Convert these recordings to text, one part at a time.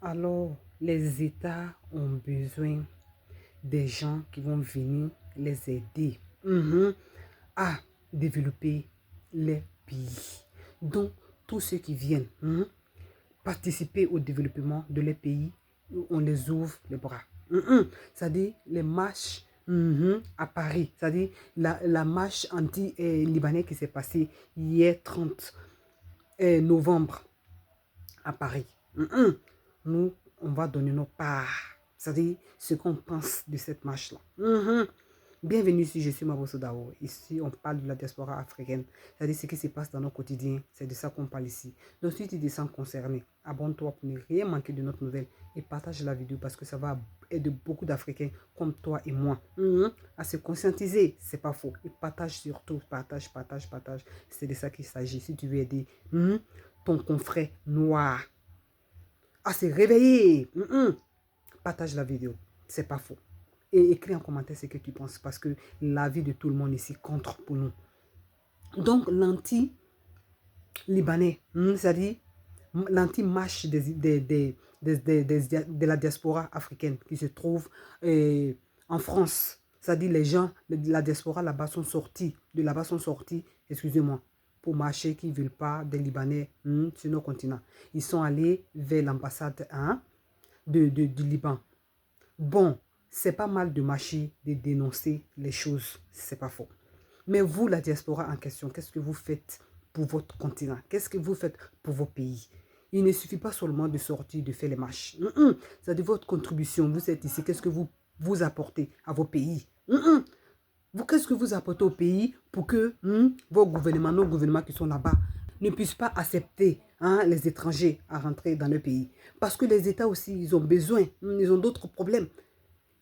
Alors, les États ont besoin des gens qui vont venir les aider à développer les pays. Donc, tous ceux qui viennent participer au développement de les pays, on les ouvre les bras. C'est-à-dire les marches à Paris, c'est-à-dire la marche anti-libanais qui s'est passée hier 30 novembre à Paris. Nous, on va donner nos parts, c'est-à-dire ce qu'on pense de cette marche-là. Bienvenue ici, je suis Mabosso Dao. Ici, on parle de la diaspora africaine, c'est-à-dire ce qui se passe dans nos quotidiens. C'est de ça qu'on parle ici. Donc, si tu te sens concerné, abonne-toi pour ne rien manquer de notre nouvelle et partage la vidéo parce que ça va aider beaucoup d'Africains comme toi et moi à se conscientiser. C'est pas faux. Et partage surtout, partage. C'est de ça qu'il s'agit. Si tu veux aider ton confrère noir à se réveiller, partage la vidéo. C'est pas faux. Et écris en commentaire ce que tu penses parce que la vie de tout le monde ici compte pour nous. Donc, l'anti-libanais, c'est-à-dire l'anti-marche de la diaspora africaine qui se trouve en France. C'est-à-dire les gens de la diaspora là-bas sont sortis, excusez-moi, pour marcher, qui ne veulent pas des Libanais sur nos continents. Ils sont allés vers l'ambassade du Liban. Bon, c'est pas mal de marcher, de dénoncer les choses, c'est pas faux. Mais vous, la diaspora en question, qu'est-ce que vous faites pour votre continent? Qu'est-ce que vous faites pour vos pays? Il ne suffit pas seulement de sortir, de faire les marches. C'est-à-dire votre contribution, vous êtes ici, qu'est-ce que vous apportez à vos pays? Qu'est-ce que vous apportez au pays pour que vos gouvernements, nos gouvernements qui sont là-bas, ne puissent pas accepter les étrangers à rentrer dans le pays? Parce que les États aussi, ils ont besoin, ils ont d'autres problèmes.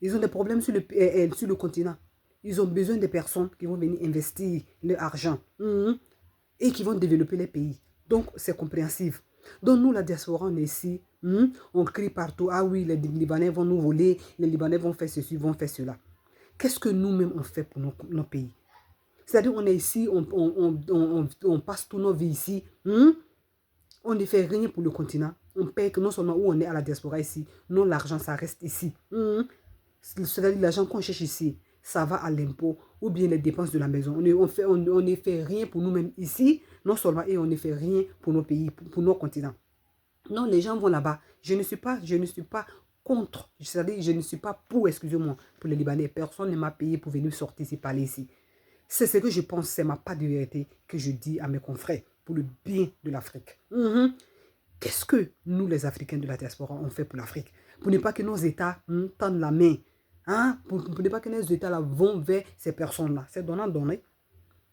Ils ont des problèmes sur le continent. Ils ont besoin de personnes qui vont venir investir leur argent et qui vont développer les pays. Donc, c'est compréhensif. Donc, nous, la diaspora, on est ici. On crie partout. Ah oui, les Libanais vont nous voler. Les Libanais vont faire ceci, vont faire cela. Qu'est-ce que nous-mêmes, on fait pour nos pays? C'est-à-dire, on est ici, on passe toutes nos vies ici. On ne fait rien pour le continent. On paye que non seulement où on est à la diaspora ici, non, l'argent, ça reste ici. C'est-à-dire, l'argent qu'on cherche ici, ça va à l'impôt ou bien les dépenses de la maison. On ne fait rien pour nous-mêmes ici, non seulement, et on ne fait rien pour nos pays, pour nos continents. Non, les gens vont là-bas. Je ne suis pas contre, c'est-à-dire, je ne suis pas pour, excusez-moi, pour les Libanais. Personne ne m'a payé pour venir sortir ici, parler ici. C'est ce que je pense, c'est ma part de vérité que je dis à mes confrères pour le bien de l'Afrique. Qu'est-ce que nous, les Africains de la diaspora, on fait pour l'Afrique? Pour ne pas que nos États tendent la main. Pour ne pas que nos États là, vont vers ces personnes-là. C'est donnant-donner.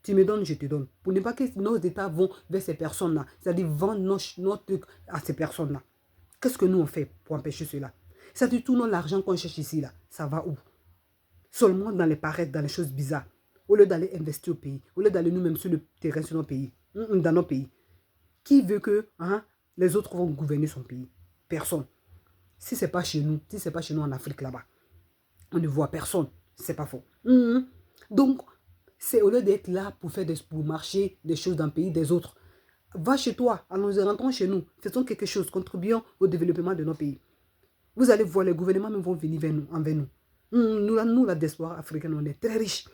Tu me donnes, je te donne. Pour ne pas que nos États vont vers ces personnes-là. C'est-à-dire vendre nos trucs à ces personnes-là. Qu'est-ce que nous, on fait pour empêcher cela? C'est-à-dire tout l'argent qu'on cherche ici, là, ça va où? Seulement dans les paraître, dans les choses bizarres. Au lieu d'aller investir au pays. Au lieu d'aller nous-mêmes sur le terrain, sur nos pays. Dans nos pays. Qui veut que les autres vont gouverner son pays? Personne. Si ce n'est pas chez nous, si ce n'est pas chez nous en Afrique là-bas, on ne voit personne. C'est pas faux. Donc, c'est au lieu d'être là pour marcher des choses dans le pays des autres. Va chez toi, rentrons chez nous, faisons quelque chose, contribuons au développement de nos pays. Vous allez voir, les gouvernements même vont venir envers nous. Nous, la diaspora africaine, on est très riche.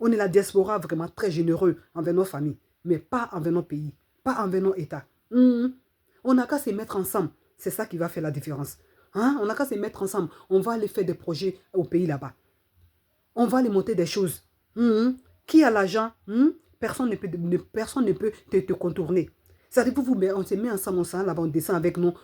On est la diaspora vraiment très généreux envers nos familles, mais pas envers nos pays, pas envers nos États. On n'a qu'à se mettre ensemble. C'est ça qui va faire la différence. On n'a qu'à se mettre ensemble. On va aller faire des projets au pays là-bas. On va aller monter des choses. Qui a l'argent, personne ne peut te contourner. C'est-à-dire, on se met ensemble, là-bas, on descend avec nos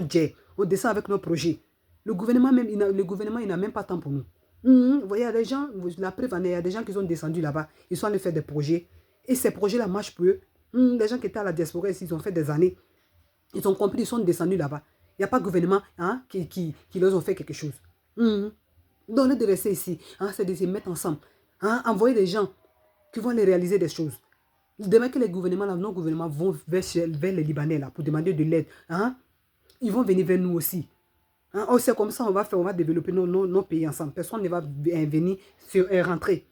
jets, on descend avec nos projets. Le gouvernement, il n'a même pas temps pour nous. Vous voyez, il y a des gens, la preuve, il y a des gens qui sont descendus là-bas, ils sont allés faire des projets. Et ces projets-là marchent pour eux. Les gens qui étaient à la diaspora ici, ils ont fait des années. Ils ont compris, ils sont descendus là-bas. Il n'y a pas de gouvernement qui leur ont fait quelque chose. Donc, de rester ici, c'est de se mettre ensemble. Envoyer des gens qui vont les réaliser des choses. Demain que les gouvernements, nos gouvernements vont vers les Libanais là, pour demander de l'aide. Ils vont venir vers nous aussi. C'est comme ça on va développer nos pays ensemble. Personne ne va venir rentrer,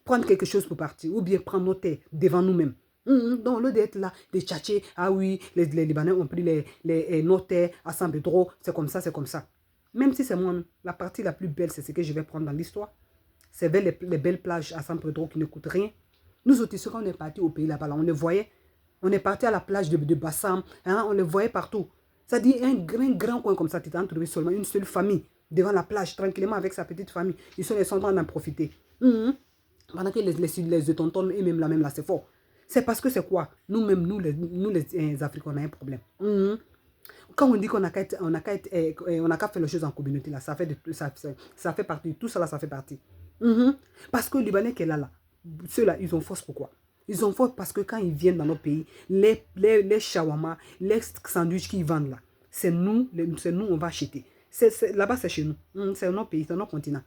prendre quelque chose pour partir, ou bien prendre nos terres devant nous-mêmes. Donc, le d'être là, de tchatcher, ah oui, les Libanais ont pris les notaires à San Pedro, c'est comme ça, c'est comme ça. Même si c'est moi, la partie la plus belle, c'est ce que je vais prendre dans l'histoire. C'est vers les belles plages à San Pedro qui ne coûtent rien. Nous autres, quand on est parti au pays là-bas, on les voyait. On est parti à la plage de Bassam, hein, on les voyait partout. Ça dit un grand coin comme ça, tu t'en trouvé seulement une seule famille devant la plage, tranquillement avec sa petite famille. Ils sont en train d'en profiter. Pendant que les tontons, et même là, c'est fort. C'est parce que c'est quoi? Nous-mêmes, nous les Africains, on a un problème. Quand on dit qu'on n'a qu'à faire les choses en communauté, là, ça fait partie. Tout ça, là, ça fait partie. Parce que les Libanais qui est là, ceux-là, ils ont force pourquoi? Ils ont force parce que quand ils viennent dans nos pays, les shawarma, les sandwichs qu'ils vendent là, c'est nous, on va acheter. Là-bas, c'est chez nous. C'est notre pays, c'est notre continent.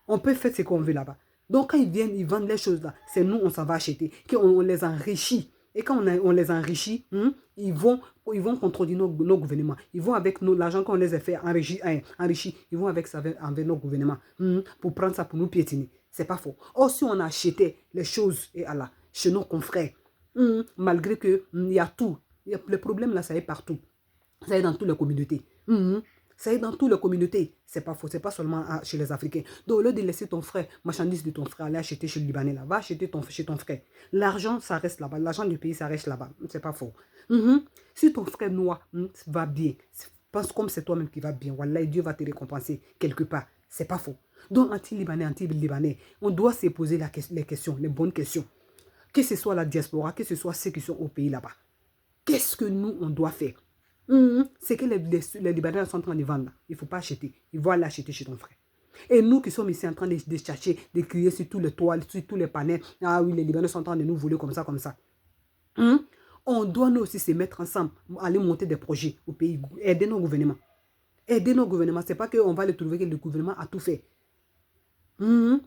On peut faire ce qu'on veut là-bas. Donc, quand ils viennent, ils vendent les choses là. C'est nous, on s'en va acheter. On les enrichit. Et quand on les enrichit, ils vont contrôler nos gouvernements. Ils vont avec l'argent qu'on les a fait enrichir, ils vont avec ça envers nos gouvernements pour prendre ça pour nous piétiner. C'est pas faux. Or, si on achetait les choses et Allah, chez nos confrères, malgré que il y a tout, le problème là, ça est partout. Ça est dans toutes les communautés. Ça est dans toutes les communautés. C'est pas faux. C'est pas seulement chez les Africains. Donc, au lieu de laisser ton frère, marchandise de ton frère, aller acheter chez le Libanais là, va acheter chez ton frère. L'argent, ça reste là-bas. L'argent du pays, ça reste là-bas. C'est pas faux. Si ton frère noir va bien, pense comme c'est toi-même qui va bien. Wallah, Dieu va te récompenser quelque part. C'est pas faux. Donc, anti-Libanais, anti-Libanais, on doit se poser les questions, les bonnes questions. Que ce soit la diaspora, que ce soit ceux qui sont au pays là-bas. Qu'est-ce que nous, on doit faire? C'est que les Libanais sont en train de vendre. Il ne faut pas acheter. Ils vont aller acheter chez ton frère. Et nous qui sommes ici en train de chercher, de crier sur tous les toits, sur tous les panels. Ah oui, les Libanais sont en train de nous voler comme ça, comme ça. On doit nous aussi se mettre ensemble, aller monter des projets au pays, aider nos gouvernements. Aider nos gouvernements, ce n'est pas qu'on va les trouver que le gouvernement a tout fait. On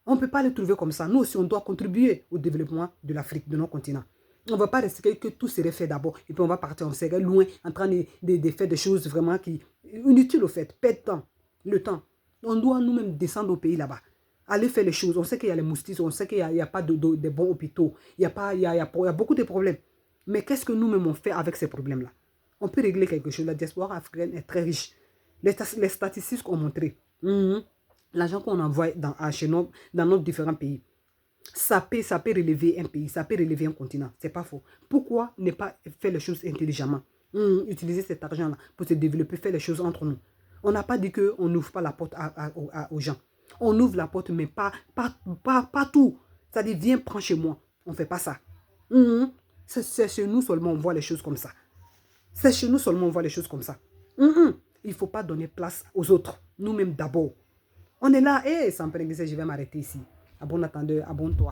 ne peut pas les trouver comme ça. Nous aussi, on doit contribuer au développement de l'Afrique, de nos continents. On ne va pas rester que tout serait fait d'abord. Et puis on va partir, on serait loin, en train de faire des choses vraiment inutiles au fait. Perdre le temps. On doit nous-mêmes descendre au pays là-bas. Aller faire les choses. On sait qu'il y a les moustiques, on sait qu'il n'y a pas de bons hôpitaux. Il y a beaucoup de problèmes. Mais qu'est-ce que nous-mêmes on fait avec ces problèmes-là? On peut régler quelque chose. La diaspora africaine est très riche. Les statistiques ont montré. L'argent qu'on envoie dans nos différents pays. Ça peut relever un pays, ça peut relever un continent. C'est pas faux. Pourquoi ne pas faire les choses intelligemment? Utiliser cet argent-là pour se développer, faire les choses entre nous. On n'a pas dit qu'on n'ouvre pas la porte aux gens. On ouvre la porte, mais pas tout. C'est-à-dire, viens, prends chez moi. On ne fait pas ça. C'est chez nous seulement on voit les choses comme ça. C'est chez nous seulement on voit les choses comme ça. Il ne faut pas donner place aux autres. Nous-mêmes d'abord. On est là, sans préguiser, je vais m'arrêter ici. À bon attendeur, abonne-toi.